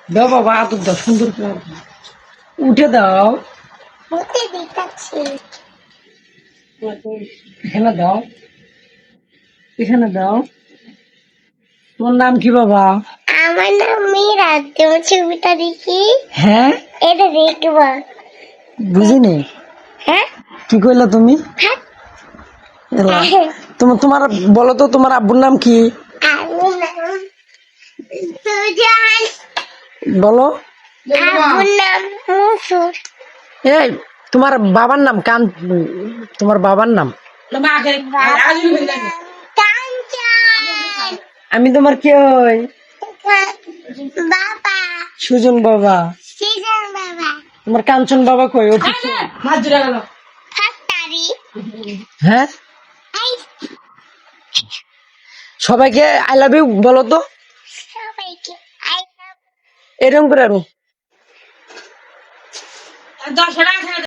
দাও বাবা, আদর দাও, সুন্দর করে উঠে দাও। এখানে দাও, এখানে দাও। তোমার নাম কি বাবা? আমার নাম মীরা। তোমার ছবিটা দেখি। হ্যাঁ, এটা দেখবা। বুঝিনি। হ্যাঁ, কি কইলা তুমি? হ্যাঁ। এলা, তোমার বলো তো, তোমার আব্বুর নাম কি? আমার নাম সুজন। বলো। আব্বুর নাম মনসুর। এই, তোমার বাবার নাম তোমার বাবার নাম? কাঞ্চন। আমি তোমার কি হই? বাবা। সুজন বাবা। সুজন বাবা। তোমার কাঞ্চন বাবা কই? ফাটারি। হ্যাঁ, সবাইকে আই লাভ ইউ বলো তো, সবাইকে আই লাভ। এরকম করে আরো।